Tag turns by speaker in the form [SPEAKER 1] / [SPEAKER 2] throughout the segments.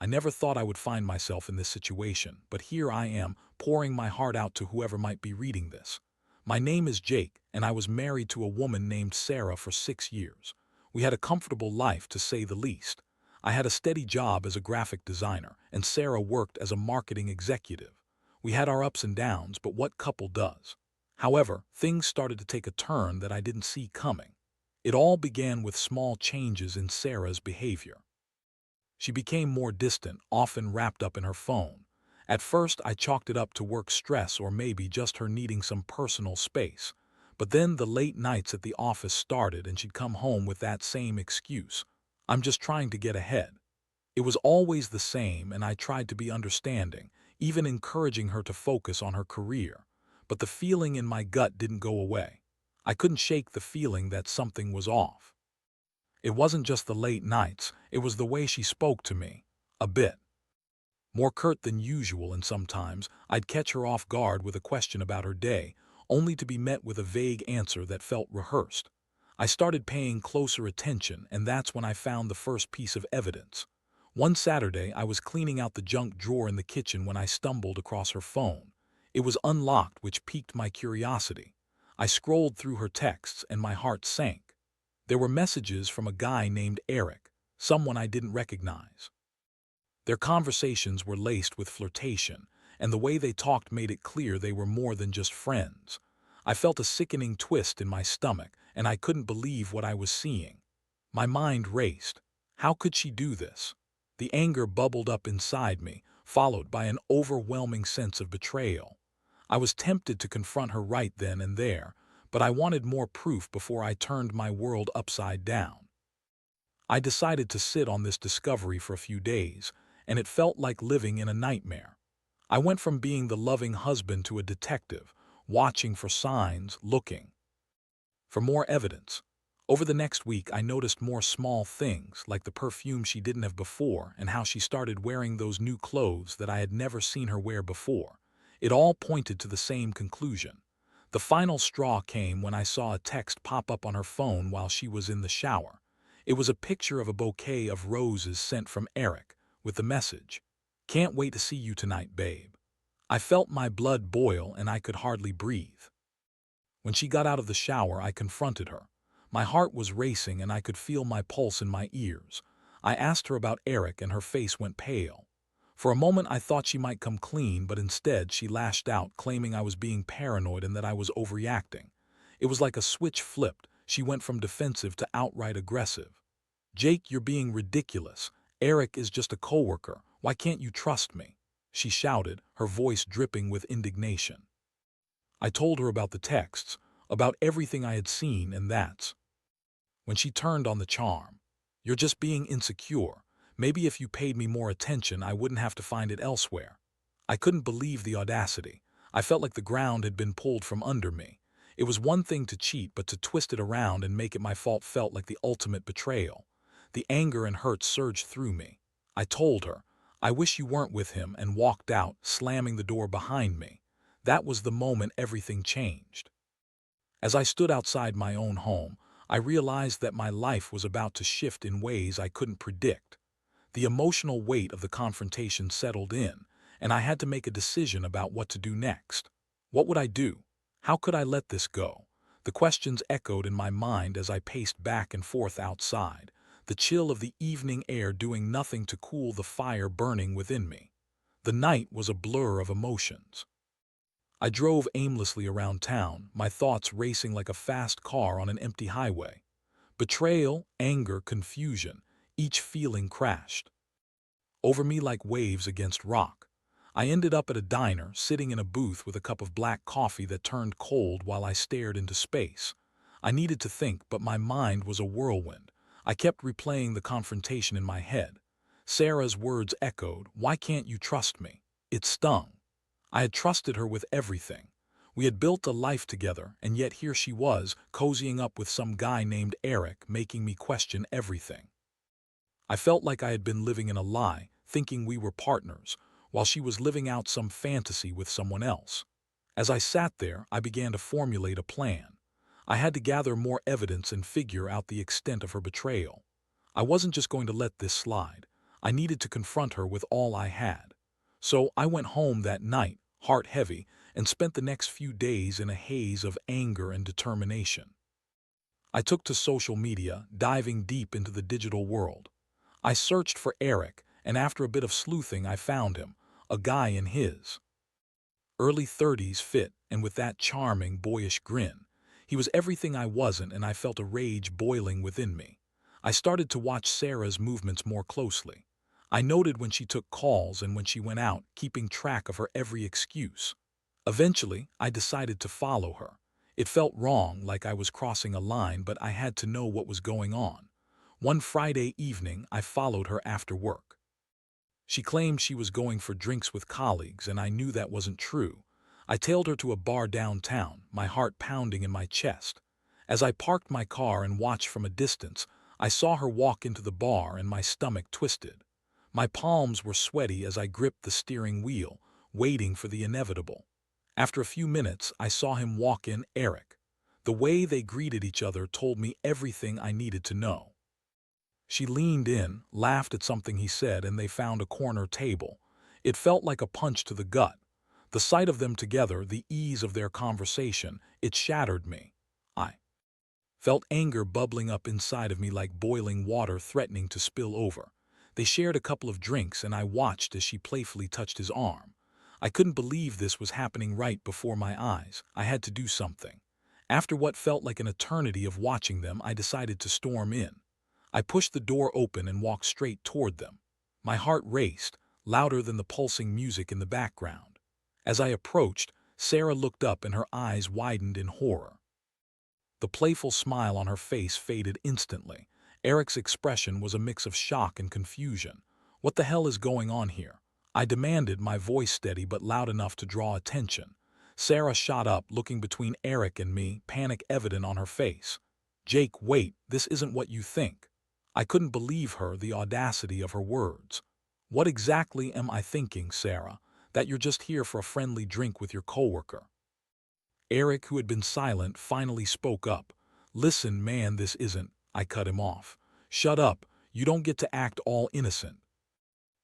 [SPEAKER 1] I never thought I would find myself in this situation, but here I am, pouring my heart out to whoever might be reading this. My name is Jake, and I was married to a woman named Sarah for 6 years. We had a comfortable life, to say the least. I had a steady job as a graphic designer, and Sarah worked as a marketing executive. We had our ups and downs, but what couple does? However, things started to take a turn that I didn't see coming. It all began with small changes in Sarah's behavior. She became more distant, often wrapped up in her phone. At first, I chalked it up to work stress or maybe just her needing some personal space. But then the late nights at the office started and she'd come home with that same excuse. I'm just trying to get ahead. It was always the same, and I tried to be understanding, even encouraging her to focus on her career. But the feeling in my gut didn't go away. I couldn't shake the feeling that something was off. It wasn't just the late nights, it was the way she spoke to me. A bit more curt than usual, and sometimes I'd catch her off guard with a question about her day, only to be met with a vague answer that felt rehearsed. I started paying closer attention, and that's when I found the first piece of evidence. One Saturday, I was cleaning out the junk drawer in the kitchen when I stumbled across her phone. It was unlocked, which piqued my curiosity. I scrolled through her texts, and my heart sank. There were messages from a guy named Eric, someone I didn't recognize. Their conversations were laced with flirtation, and the way they talked made it clear they were more than just friends. I felt a sickening twist in my stomach, and I couldn't believe what I was seeing. My mind raced. How could she do this? The anger bubbled up inside me, followed by an overwhelming sense of betrayal. I was tempted to confront her right then and there, but I wanted more proof before I turned my world upside down. I decided to sit on this discovery for a few days, and it felt like living in a nightmare. I went from being the loving husband to a detective, watching for signs, looking for more evidence. Over the next week, I noticed more small things, like the perfume she didn't have before and how she started wearing those new clothes that I had never seen her wear before. It all pointed to the same conclusion. The final straw came when I saw a text pop up on her phone while she was in the shower. It was a picture of a bouquet of roses sent from Eric, with the message, "Can't wait to see you tonight, babe." I felt my blood boil and I could hardly breathe. When she got out of the shower, I confronted her. My heart was racing and I could feel my pulse in my ears. I asked her about Eric and her face went pale. For a moment I thought she might come clean, but instead she lashed out, claiming I was being paranoid and that I was overreacting. It was like a switch flipped. She went from defensive to outright aggressive. "Jake, you're being ridiculous. Eric is just a coworker. Why can't you trust me?" she shouted, her voice dripping with indignation. I told her about the texts, about everything I had seen, and that's when she turned on the charm. "You're just being insecure. Maybe if you paid me more attention, I wouldn't have to find it elsewhere." I couldn't believe the audacity. I felt like the ground had been pulled from under me. It was one thing to cheat, but to twist it around and make it my fault felt like the ultimate betrayal. The anger and hurt surged through me. I told her, "I wish you weren't with him," and walked out, slamming the door behind me. That was the moment everything changed. As I stood outside my own home, I realized that my life was about to shift in ways I couldn't predict. The emotional weight of the confrontation settled in, and I had to make a decision about what to do next. What would I do? How could I let this go? The questions echoed in my mind as I paced back and forth outside, the chill of the evening air doing nothing to cool the fire burning within me. The night was a blur of emotions. I drove aimlessly around town, my thoughts racing like a fast car on an empty highway. Betrayal, anger, confusion, each feeling crashed over me like waves against rock. I ended up at a diner, sitting in a booth with a cup of black coffee that turned cold while I stared into space. I needed to think, but my mind was a whirlwind. I kept replaying the confrontation in my head. Sarah's words echoed, "Why can't you trust me?" It stung. I had trusted her with everything. We had built a life together, and yet here she was, cozying up with some guy named Eric, making me question everything. I felt like I had been living in a lie, thinking we were partners, while she was living out some fantasy with someone else. As I sat there, I began to formulate a plan. I had to gather more evidence and figure out the extent of her betrayal. I wasn't just going to let this slide. I needed to confront her with all I had. So I went home that night, heart heavy, and spent the next few days in a haze of anger and determination. I took to social media, diving deep into the digital world. I searched for Eric, and after a bit of sleuthing I found him, a guy in his early 30s fit, and with that charming, boyish grin. He was everything I wasn't, and I felt a rage boiling within me. I started to watch Sarah's movements more closely. I noted when she took calls and when she went out, keeping track of her every excuse. Eventually, I decided to follow her. It felt wrong, like I was crossing a line, but I had to know what was going on. One Friday evening, I followed her after work. She claimed she was going for drinks with colleagues, and I knew that wasn't true. I tailed her to a bar downtown, my heart pounding in my chest. As I parked my car and watched from a distance, I saw her walk into the bar and my stomach twisted. My palms were sweaty as I gripped the steering wheel, waiting for the inevitable. After a few minutes, I saw him walk in, Eric. The way they greeted each other told me everything I needed to know. She leaned in, laughed at something he said, and they found a corner table. It felt like a punch to the gut. The sight of them together, the ease of their conversation, it shattered me. I felt anger bubbling up inside of me like boiling water threatening to spill over. They shared a couple of drinks, and I watched as she playfully touched his arm. I couldn't believe this was happening right before my eyes. I had to do something. After what felt like an eternity of watching them, I decided to storm in. I pushed the door open and walked straight toward them. My heart raced, louder than the pulsing music in the background. As I approached, Sarah looked up and her eyes widened in horror. The playful smile on her face faded instantly. Eric's expression was a mix of shock and confusion. What the hell is going on here? I demanded, my voice steady but loud enough to draw attention. Sarah shot up, looking between Eric and me, panic evident on her face. Jake, wait, this isn't what you think. I couldn't believe her, the audacity of her words. What exactly am I thinking, Sarah? That you're just here for a friendly drink with your coworker? Eric, who had been silent, finally spoke up. Listen, man, this isn't. I cut him off. Shut up. You don't get to act all innocent.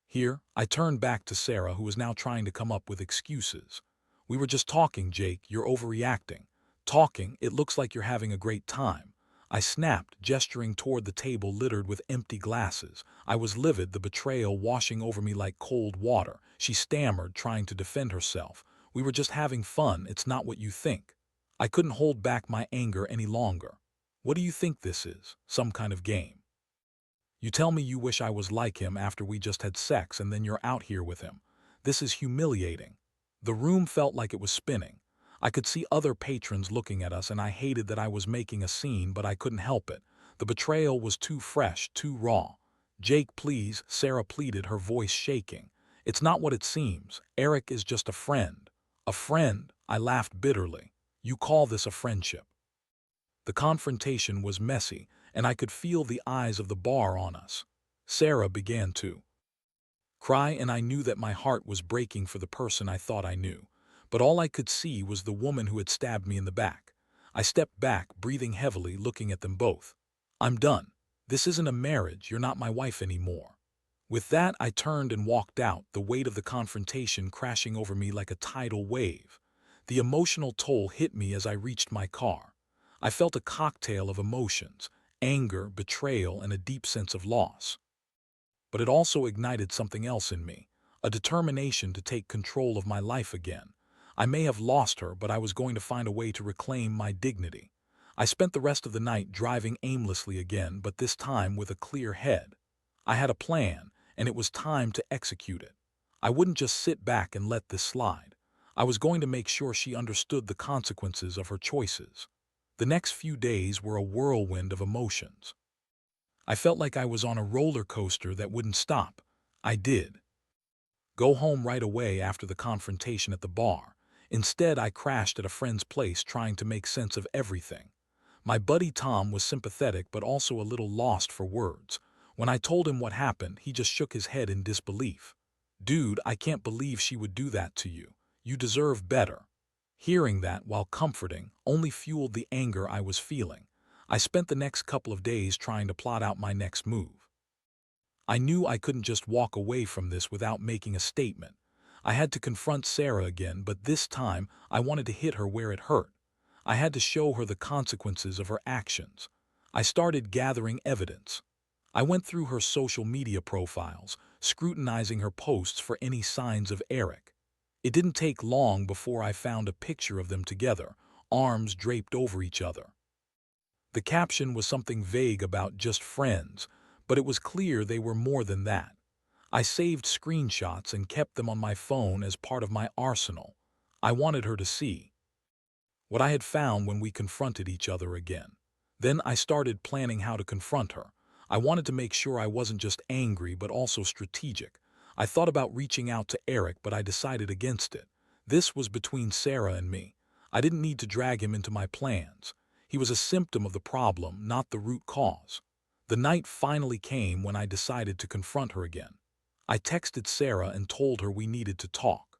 [SPEAKER 1] Here, I turned back to Sarah, who was now trying to come up with excuses. We were just talking, Jake. You're overreacting. Talking, it looks like you're having a great time. I snapped, gesturing toward the table littered with empty glasses. I was livid, the betrayal washing over me like cold water. She stammered, trying to defend herself. We were just having fun, it's not what you think. I couldn't hold back my anger any longer. What do you think this is? Some kind of game? You tell me you wish I was like him after we just had sex, and then you're out here with him. This is humiliating. The room felt like it was spinning. I could see other patrons looking at us, and I hated that I was making a scene, but I couldn't help it. The betrayal was too fresh, too raw. Jake, please, Sarah pleaded, her voice shaking. It's not what it seems. Eric is just a friend. A friend? I laughed bitterly. You call this a friendship? The confrontation was messy, and I could feel the eyes of the bar on us. Sarah began to cry, and I knew that my heart was breaking for the person I thought I knew. But all I could see was the woman who had stabbed me in the back. I stepped back, breathing heavily, looking at them both. I'm done. This isn't a marriage. You're not my wife anymore. With that, I turned and walked out, the weight of the confrontation crashing over me like a tidal wave. The emotional toll hit me as I reached my car. I felt a cocktail of emotions: anger, betrayal, and a deep sense of loss. But it also ignited something else in me, a determination to take control of my life again. I may have lost her, but I was going to find a way to reclaim my dignity. I spent the rest of the night driving aimlessly again, but this time with a clear head. I had a plan, and it was time to execute it. I wouldn't just sit back and let this slide. I was going to make sure she understood the consequences of her choices. The next few days were a whirlwind of emotions. I felt like I was on a roller coaster that wouldn't stop. I did go home right away after the confrontation at the bar. Instead, I crashed at a friend's place, trying to make sense of everything. My buddy Tom was sympathetic but also a little lost for words. When I told him what happened, he just shook his head in disbelief. Dude, I can't believe she would do that to you. You deserve better. Hearing that, while comforting, only fueled the anger I was feeling. I spent the next couple of days trying to plot out my next move. I knew I couldn't just walk away from this without making a statement. I had to confront Sarah again, but this time I wanted to hit her where it hurt. I had to show her the consequences of her actions. I started gathering evidence. I went through her social media profiles, scrutinizing her posts for any signs of Eric. It didn't take long before I found a picture of them together, arms draped over each other. The caption was something vague about just friends, but it was clear they were more than that. I saved screenshots and kept them on my phone as part of my arsenal. I wanted her to see what I had found when we confronted each other again. Then I started planning how to confront her. I wanted to make sure I wasn't just angry but also strategic. I thought about reaching out to Eric, but I decided against it. This was between Sarah and me. I didn't need to drag him into my plans. He was a symptom of the problem, not the root cause. The night finally came when I decided to confront her again. I texted Sarah and told her we needed to talk.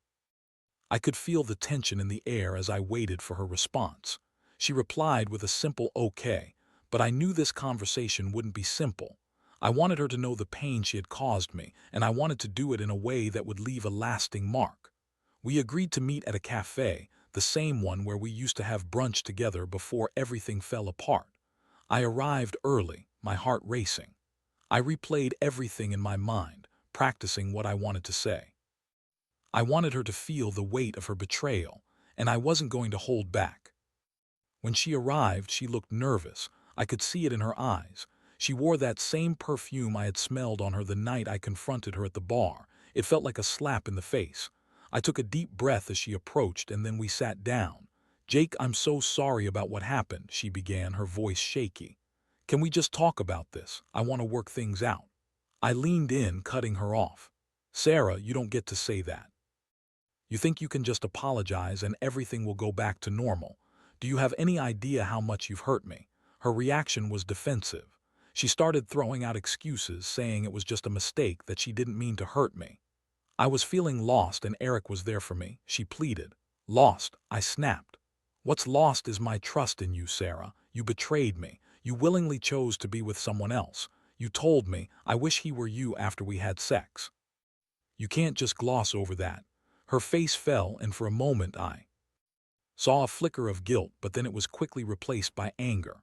[SPEAKER 1] I could feel the tension in the air as I waited for her response. She replied with a simple okay, but I knew this conversation wouldn't be simple. I wanted her to know the pain she had caused me, and I wanted to do it in a way that would leave a lasting mark. We agreed to meet at a cafe, the same one where we used to have brunch together before everything fell apart. I arrived early, my heart racing. I replayed everything in my mind, practicing what I wanted to say. I wanted her to feel the weight of her betrayal, and I wasn't going to hold back. When she arrived, she looked nervous. I could see it in her eyes. She wore that same perfume I had smelled on her the night I confronted her at the bar. It felt like a slap in the face. I took a deep breath as she approached, and then we sat down. "Jake, I'm so sorry about what happened," she began, her voice shaky. "Can we just talk about this? I want to work things out." I leaned in, cutting her off. "Sarah, you don't get to say that. You think you can just apologize and everything will go back to normal. Do you have any idea how much you've hurt me?" Her reaction was defensive. She started throwing out excuses, saying it was just a mistake, that she didn't mean to hurt me. I was feeling lost and Eric was there for me, she pleaded. "Lost?" I snapped. "What's lost is my trust in you, Sarah. You betrayed me. You willingly chose to be with someone else. You told me, 'I wish he were you,' after we had sex. You can't just gloss over that." Her face fell, and for a moment I saw a flicker of guilt, but then it was quickly replaced by anger.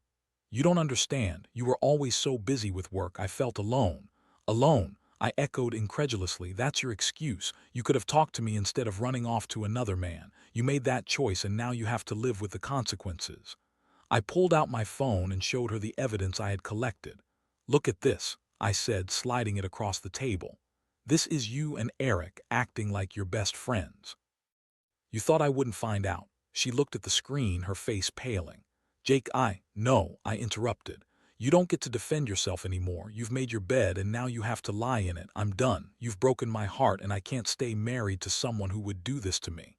[SPEAKER 1] "You don't understand. You were always so busy with work. I felt alone." "Alone?" I echoed incredulously. "That's your excuse. You could have talked to me instead of running off to another man. You made that choice, and now you have to live with the consequences." I pulled out my phone and showed her the evidence I had collected. "Look at this," I said, sliding it across the table. "This is you and Eric acting like you're best friends. You thought I wouldn't find out." She looked at the screen, her face paling. "Jake, No," I interrupted. "You don't get to defend yourself anymore. You've made your bed and now you have to lie in it. I'm done. You've broken my heart and I can't stay married to someone who would do this to me."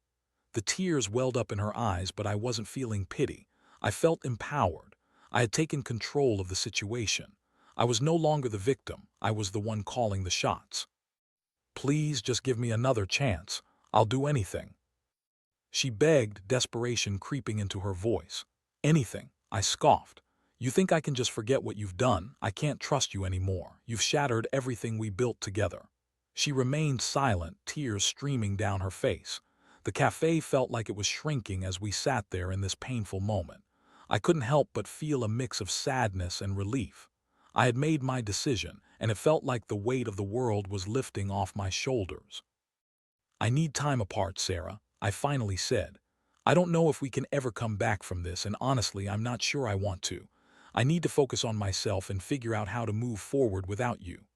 [SPEAKER 1] The tears welled up in her eyes, but I wasn't feeling pity. I felt empowered. I had taken control of the situation. I was no longer the victim. I was the one calling the shots. "Please just give me another chance. I'll do anything," she begged, desperation creeping into her voice. "Anything," I scoffed. "You think I can just forget what you've done? I can't trust you anymore. You've shattered everything we built together." She remained silent, tears streaming down her face. The cafe felt like it was shrinking as we sat there in this painful moment. I couldn't help but feel a mix of sadness and relief. I had made my decision, and it felt like the weight of the world was lifting off my shoulders. "I need time apart, Sarah," I finally said. "I don't know if we can ever come back from this, and honestly, I'm not sure I want to. I need to focus on myself and figure out how to move forward without you."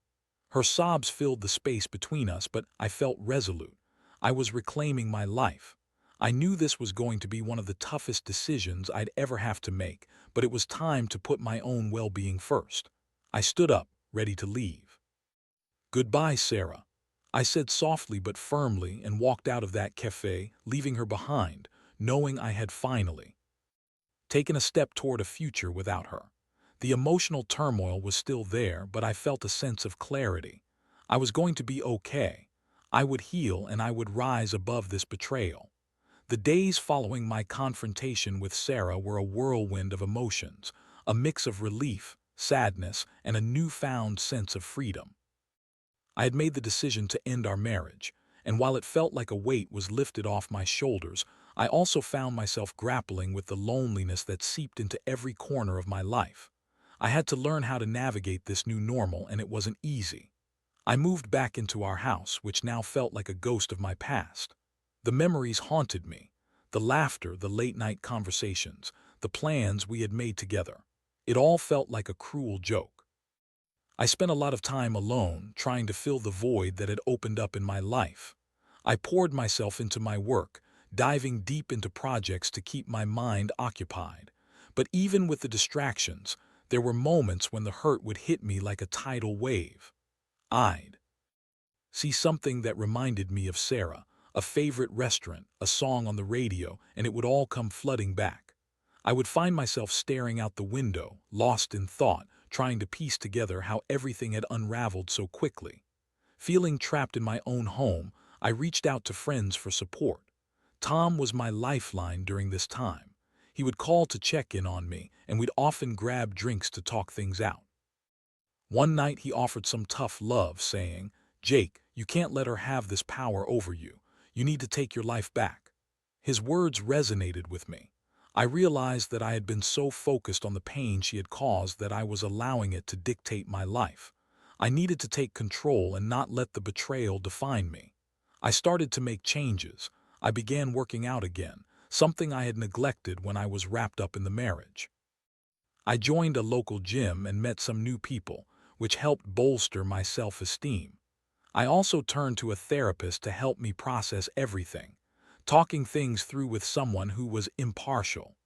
[SPEAKER 1] Her sobs filled the space between us, but I felt resolute. I was reclaiming my life. I knew this was going to be one of the toughest decisions I'd ever have to make, but it was time to put my own well-being first. I stood up, ready to leave. "Goodbye, Sarah," I said softly but firmly, and walked out of that cafe, leaving her behind, knowing I had finally taken a step toward a future without her. The emotional turmoil was still there, but I felt a sense of clarity. I was going to be okay. I would heal and I would rise above this betrayal. The days following my confrontation with Sarah were a whirlwind of emotions, a mix of relief, sadness, and a newfound sense of freedom. I had made the decision to end our marriage, and while it felt like a weight was lifted off my shoulders, I also found myself grappling with the loneliness that seeped into every corner of my life. I had to learn how to navigate this new normal, and it wasn't easy. I moved back into our house, which now felt like a ghost of my past. The memories haunted me. The laughter, the late-night conversations, the plans we had made together. It all felt like a cruel joke. I spent a lot of time alone, trying to fill the void that had opened up in my life. I poured myself into my work, diving deep into projects to keep my mind occupied. But even with the distractions, there were moments when the hurt would hit me like a tidal wave. I'd see something that reminded me of Sarah, a favorite restaurant, a song on the radio, and it would all come flooding back. I would find myself staring out the window, lost in thought, trying to piece together how everything had unraveled so quickly. Feeling trapped in my own home, I reached out to friends for support. Tom was my lifeline during this time. He would call to check in on me, and we'd often grab drinks to talk things out. One night he offered some tough love, saying, "Jake, you can't let her have this power over you. You need to take your life back." His words resonated with me. I realized that I had been so focused on the pain she had caused that I was allowing it to dictate my life. I needed to take control and not let the betrayal define me. I started to make changes. I began working out again, something I had neglected when I was wrapped up in the marriage. I joined a local gym and met some new people, which helped bolster my self-esteem. I also turned to a therapist to help me process everything. Talking things through with someone who was impartial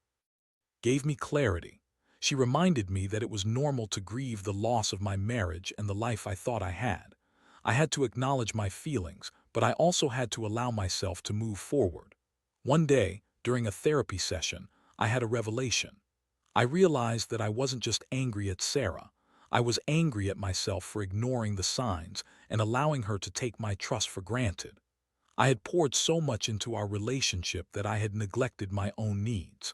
[SPEAKER 1] gave me clarity. She reminded me that it was normal to grieve the loss of my marriage and the life I thought I had. I had to acknowledge my feelings, but I also had to allow myself to move forward. One day, during a therapy session, I had a revelation. I realized that I wasn't just angry at Sarah. I was angry at myself for ignoring the signs and allowing her to take my trust for granted. I had poured so much into our relationship that I had neglected my own needs.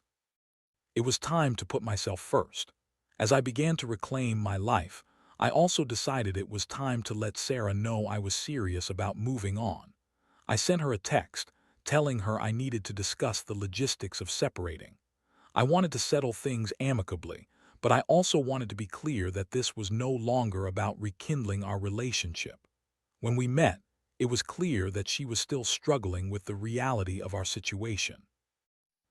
[SPEAKER 1] It was time to put myself first. As I began to reclaim my life, I also decided it was time to let Sarah know I was serious about moving on. I sent her a text, telling her I needed to discuss the logistics of separating. I wanted to settle things amicably, but I also wanted to be clear that this was no longer about rekindling our relationship. When we met, it was clear that she was still struggling with the reality of our situation.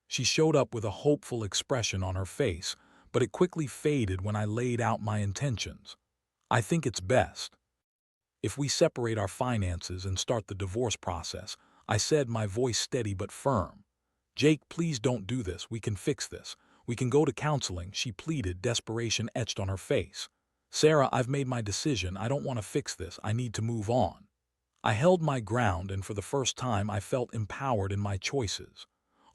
[SPEAKER 1] She showed up with a hopeful expression on her face, but it quickly faded when I laid out my intentions. "I think it's best if we separate our finances and start the divorce process," I said, my voice steady but firm. "Jake, please don't do this. We can fix this. We can go to counseling," she pleaded, desperation etched on her face. "Sarah, I've made my decision. I don't want to fix this. I need to move on." I held my ground, and for the first time I felt empowered in my choices.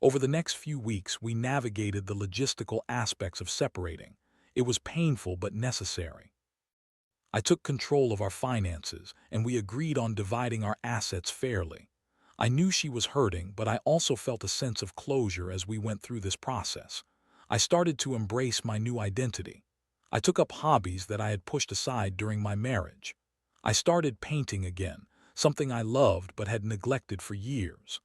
[SPEAKER 1] Over the next few weeks, we navigated the logistical aspects of separating. It was painful but necessary. I took control of our finances, and we agreed on dividing our assets fairly. I knew she was hurting, but I also felt a sense of closure as we went through this process. I started to embrace my new identity. I took up hobbies that I had pushed aside during my marriage. I started painting again, something I loved but had neglected for years.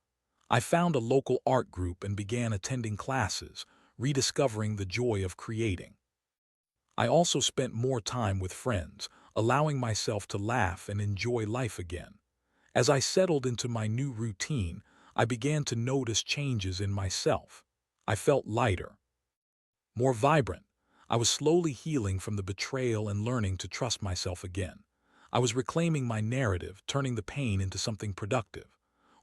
[SPEAKER 1] I found a local art group and began attending classes, rediscovering the joy of creating. I also spent more time with friends, allowing myself to laugh and enjoy life again. As I settled into my new routine, I began to notice changes in myself. I felt lighter, more vibrant. I was slowly healing from the betrayal and learning to trust myself again. I was reclaiming my narrative, turning the pain into something productive.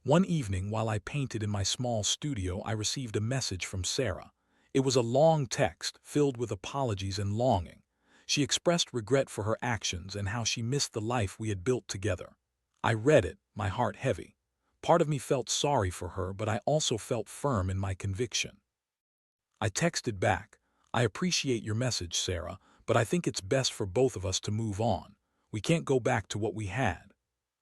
[SPEAKER 1] One evening, while I painted in my small studio, I received a message from Sarah. It was a long text, filled with apologies and longing. She expressed regret for her actions and how she missed the life we had built together. I read it, my heart heavy. Part of me felt sorry for her, but I also felt firm in my conviction. I texted back, "I appreciate your message, Sarah, but I think it's best for both of us to move on. We can't go back to what we had."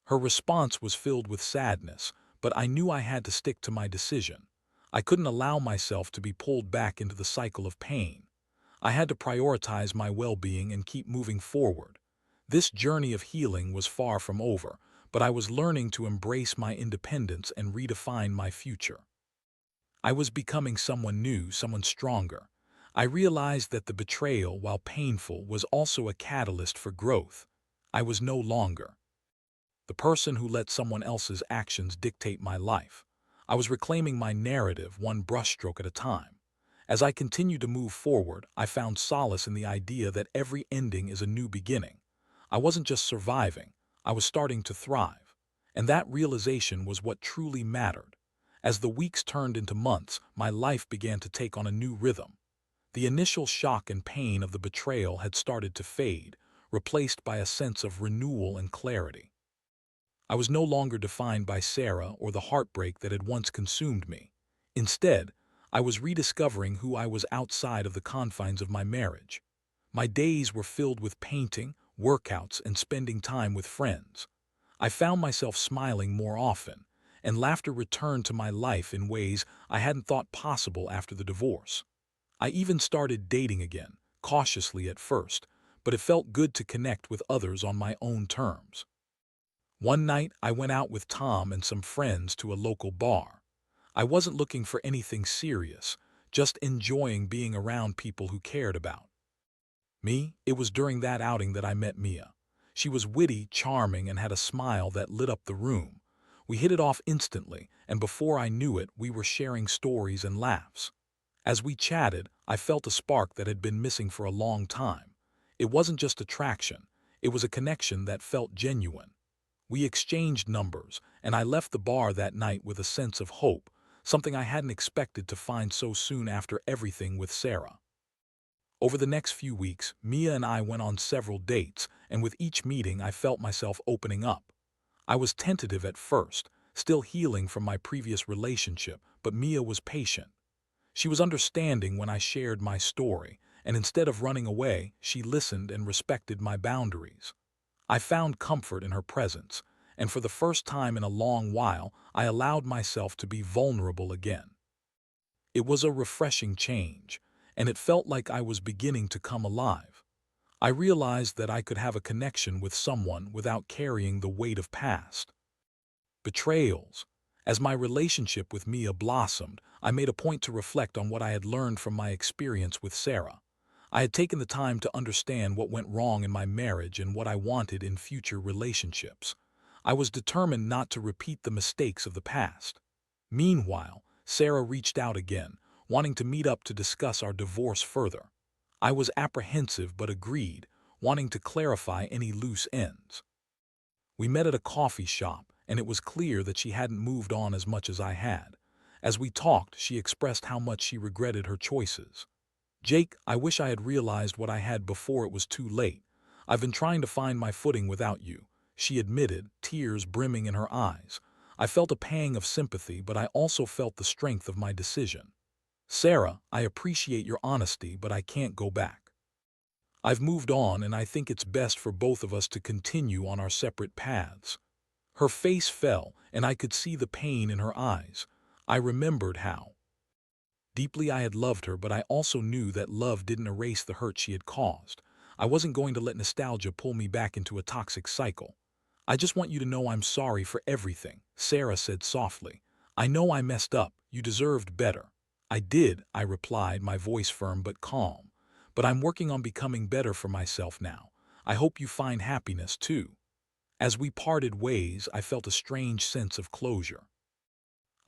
[SPEAKER 1] Her response was filled with sadness, but I knew I had to stick to my decision. I couldn't allow myself to be pulled back into the cycle of pain. I had to prioritize my well-being and keep moving forward. This journey of healing was far from over, but I was learning to embrace my independence and redefine my future. I was becoming someone new, someone stronger. I realized that the betrayal, while painful, was also a catalyst for growth. I was no longer the person who let someone else's actions dictate my life. I was reclaiming my narrative, one brushstroke at a time. As I continued to move forward, I found solace in the idea that every ending is a new beginning. I wasn't just surviving, I was starting to thrive. And that realization was what truly mattered. As the weeks turned into months, my life began to take on a new rhythm. The initial shock and pain of the betrayal had started to fade, replaced by a sense of renewal and clarity. I was no longer defined by Sarah or the heartbreak that had once consumed me. Instead, I was rediscovering who I was outside of the confines of my marriage. My days were filled with painting, workouts, and spending time with friends. I found myself smiling more often, and laughter returned to my life in ways I hadn't thought possible after the divorce. I even started dating again, cautiously at first, but it felt good to connect with others on my own terms. One night, I went out with Tom and some friends to a local bar. I wasn't looking for anything serious, just enjoying being around people who cared about me. It was during that outing that I met Mia. She was witty, charming, and had a smile that lit up the room. We hit it off instantly, and before I knew it, we were sharing stories and laughs. As we chatted, I felt a spark that had been missing for a long time. It wasn't just attraction, it was a connection that felt genuine. We exchanged numbers, and I left the bar that night with a sense of hope, something I hadn't expected to find so soon after everything with Sarah. Over the next few weeks, Mia and I went on several dates, and with each meeting I felt myself opening up. I was tentative at first, still healing from my previous relationship, but Mia was patient. She was understanding when I shared my story, and instead of running away, she listened and respected my boundaries. I found comfort in her presence, and for the first time in a long while, I allowed myself to be vulnerable again. It was a refreshing change, and it felt like I was beginning to come alive. I realized that I could have a connection with someone without carrying the weight of past betrayals. As my relationship with Mia blossomed, I made a point to reflect on what I had learned from my experience with Sarah. I had taken the time to understand what went wrong in my marriage and what I wanted in future relationships. I was determined not to repeat the mistakes of the past. Meanwhile, Sarah reached out again, wanting to meet up to discuss our divorce further. I was apprehensive but agreed, wanting to clarify any loose ends. We met at a coffee shop, and it was clear that she hadn't moved on as much as I had. As we talked, she expressed how much she regretted her choices. "Jake, I wish I had realized what I had before it was too late. I've been trying to find my footing without you," she admitted, tears brimming in her eyes. I felt a pang of sympathy, but I also felt the strength of my decision. "Sarah, I appreciate your honesty, but I can't go back. I've moved on, and I think it's best for both of us to continue on our separate paths." Her face fell, and I could see the pain in her eyes. I remembered how deeply I had loved her, but I also knew that love didn't erase the hurt she had caused. I wasn't going to let nostalgia pull me back into a toxic cycle. "I just want you to know I'm sorry for everything," Sarah said softly. "I know I messed up. You deserved better." "I did," I replied, my voice firm but calm. "But I'm working on becoming better for myself now. I hope you find happiness too." As we parted ways, I felt a strange sense of closure.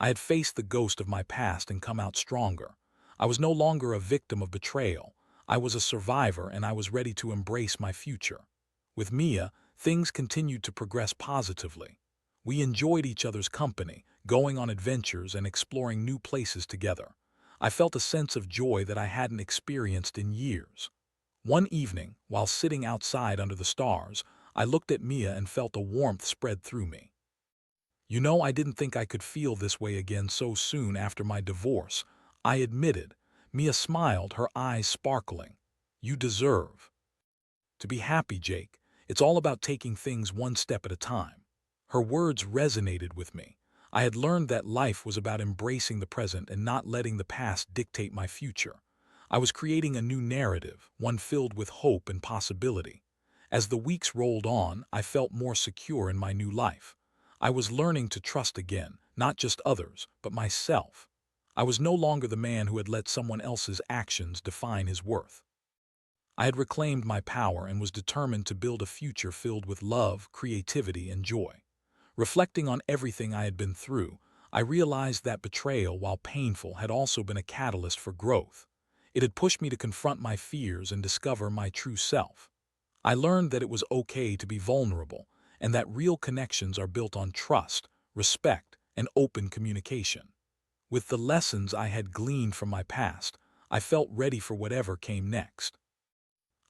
[SPEAKER 1] I had faced the ghost of my past and come out stronger. I was no longer a victim of betrayal. I was a survivor, and I was ready to embrace my future. With Mia, things continued to progress positively. We enjoyed each other's company, going on adventures and exploring new places together. I felt a sense of joy that I hadn't experienced in years. One evening, while sitting outside under the stars, I looked at Mia and felt a warmth spread through me. "You know, I didn't think I could feel this way again so soon after my divorce," I admitted. Mia smiled, her eyes sparkling. "You deserve to be happy, Jake. It's all about taking things one step at a time." Her words resonated with me. I had learned that life was about embracing the present and not letting the past dictate my future. I was creating a new narrative, one filled with hope and possibility. As the weeks rolled on, I felt more secure in my new life. I was learning to trust again, not just others, but myself. I was no longer the man who had let someone else's actions define his worth. I had reclaimed my power and was determined to build a future filled with love, creativity, and joy. Reflecting on everything I had been through, I realized that betrayal, while painful, had also been a catalyst for growth. It had pushed me to confront my fears and discover my true self. I learned that it was okay to be vulnerable, and that real connections are built on trust, respect, and open communication. With the lessons I had gleaned from my past, I felt ready for whatever came next.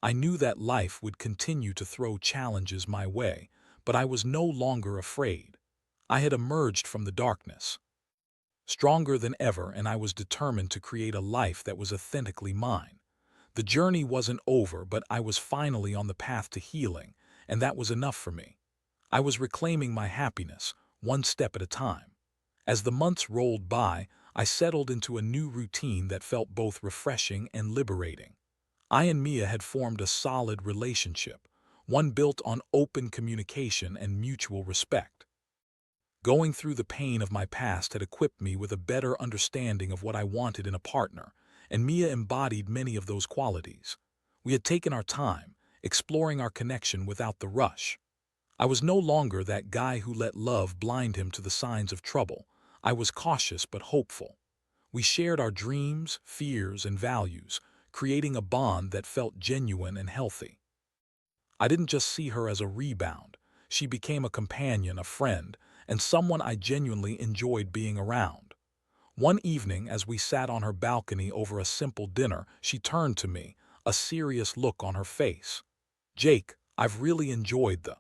[SPEAKER 1] I knew that life would continue to throw challenges my way, but I was no longer afraid. I had emerged from the darkness, stronger than ever, and I was determined to create a life that was authentically mine. The journey wasn't over, but I was finally on the path to healing, and that was enough for me. I was reclaiming my happiness, one step at a time. As the months rolled by, I settled into a new routine that felt both refreshing and liberating. I and Mia had formed a solid relationship, one built on open communication and mutual respect. Going through the pain of my past had equipped me with a better understanding of what I wanted in a partner, and Mia embodied many of those qualities. We had taken our time, exploring our connection without the rush. I was no longer that guy who let love blind him to the signs of trouble. I was cautious but hopeful. We shared our dreams, fears, and values, creating a bond that felt genuine and healthy. I didn't just see her as a rebound. She became a companion, a friend, and someone I genuinely enjoyed being around. One evening, as we sat on her balcony over a simple dinner, she turned to me, a serious look on her face. "Jake, I've really enjoyed the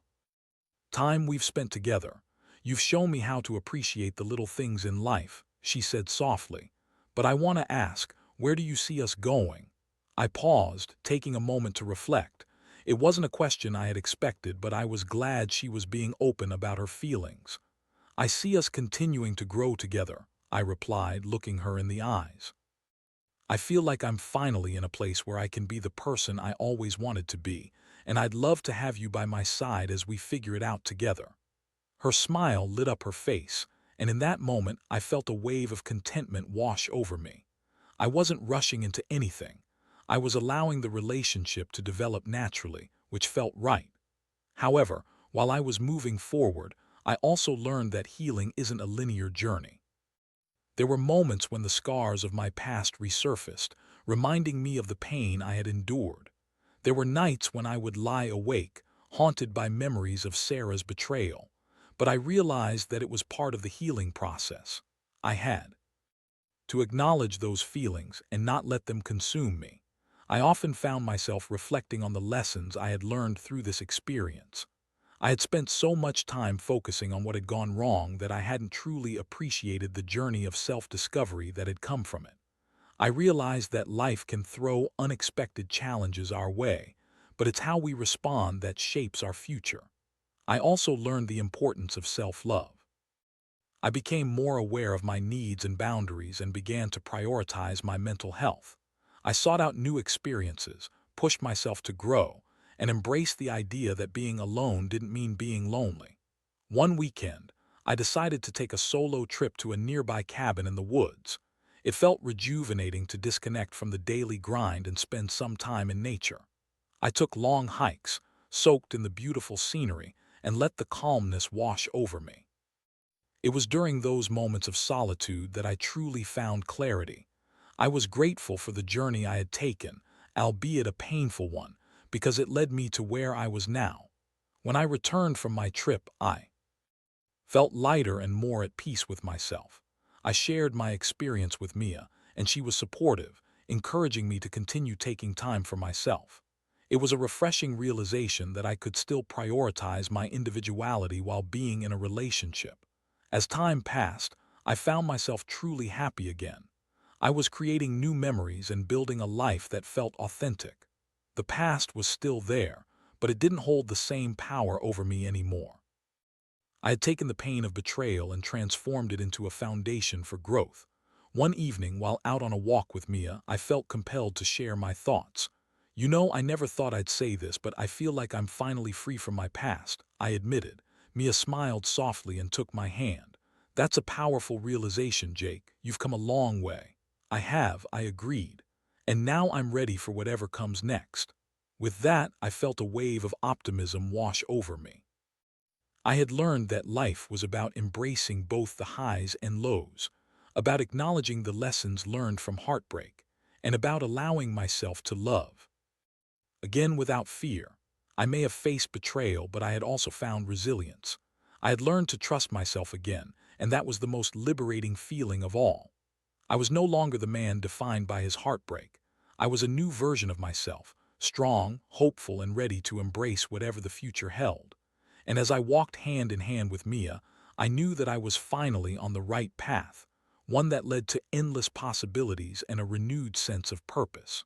[SPEAKER 1] time we've spent together. You've shown me how to appreciate the little things in life," she said softly. "But I want to ask, where do you see us going?" I paused, taking a moment to reflect. It wasn't a question I had expected, but I was glad she was being open about her feelings. "I see us continuing to grow together," I replied, looking her in the eyes. "I feel like I'm finally in a place where I can be the person I always wanted to be, and I'd love to have you by my side as we figure it out together." Her smile lit up her face, and in that moment I felt a wave of contentment wash over me. I wasn't rushing into anything. I was allowing the relationship to develop naturally, which felt right. However, while I was moving forward, I also learned that healing isn't a linear journey. There were moments when the scars of my past resurfaced, reminding me of the pain I had endured. There were nights when I would lie awake, haunted by memories of Sarah's betrayal, but I realized that it was part of the healing process. I had to acknowledge those feelings and not let them consume me. I often found myself reflecting on the lessons I had learned through this experience. I had spent so much time focusing on what had gone wrong that I hadn't truly appreciated the journey of self-discovery that had come from it. I realized that life can throw unexpected challenges our way, but it's how we respond that shapes our future. I also learned the importance of self-love. I became more aware of my needs and boundaries and began to prioritize my mental health. I sought out new experiences, pushed myself to grow, and embraced the idea that being alone didn't mean being lonely. One weekend, I decided to take a solo trip to a nearby cabin in the woods. It felt rejuvenating to disconnect from the daily grind and spend some time in nature. I took long hikes, soaked in the beautiful scenery, and let the calmness wash over me. It was during those moments of solitude that I truly found clarity. I was grateful for the journey I had taken, albeit a painful one, because it led me to where I was now. When I returned from my trip, I felt lighter and more at peace with myself. I shared my experience with Mia, and she was supportive, encouraging me to continue taking time for myself. It was a refreshing realization that I could still prioritize my individuality while being in a relationship. As time passed, I found myself truly happy again. I was creating new memories and building a life that felt authentic. The past was still there, but it didn't hold the same power over me anymore. I had taken the pain of betrayal and transformed it into a foundation for growth. One evening, while out on a walk with Mia, I felt compelled to share my thoughts. You know, I never thought I'd say this, but I feel like I'm finally free from my past, I admitted. Mia smiled softly and took my hand. That's a powerful realization, Jake. You've come a long way. I have, I agreed. And now I'm ready for whatever comes next. With that, I felt a wave of optimism wash over me. I had learned that life was about embracing both the highs and lows, about acknowledging the lessons learned from heartbreak, and about allowing myself to love again without fear. I may have faced betrayal, but I had also found resilience. I had learned to trust myself again, and that was the most liberating feeling of all. I was no longer the man defined by his heartbreak. I was a new version of myself, strong, hopeful, and ready to embrace whatever the future held. And as I walked hand in hand with Mia, I knew that I was finally on the right path, one that led to endless possibilities and a renewed sense of purpose.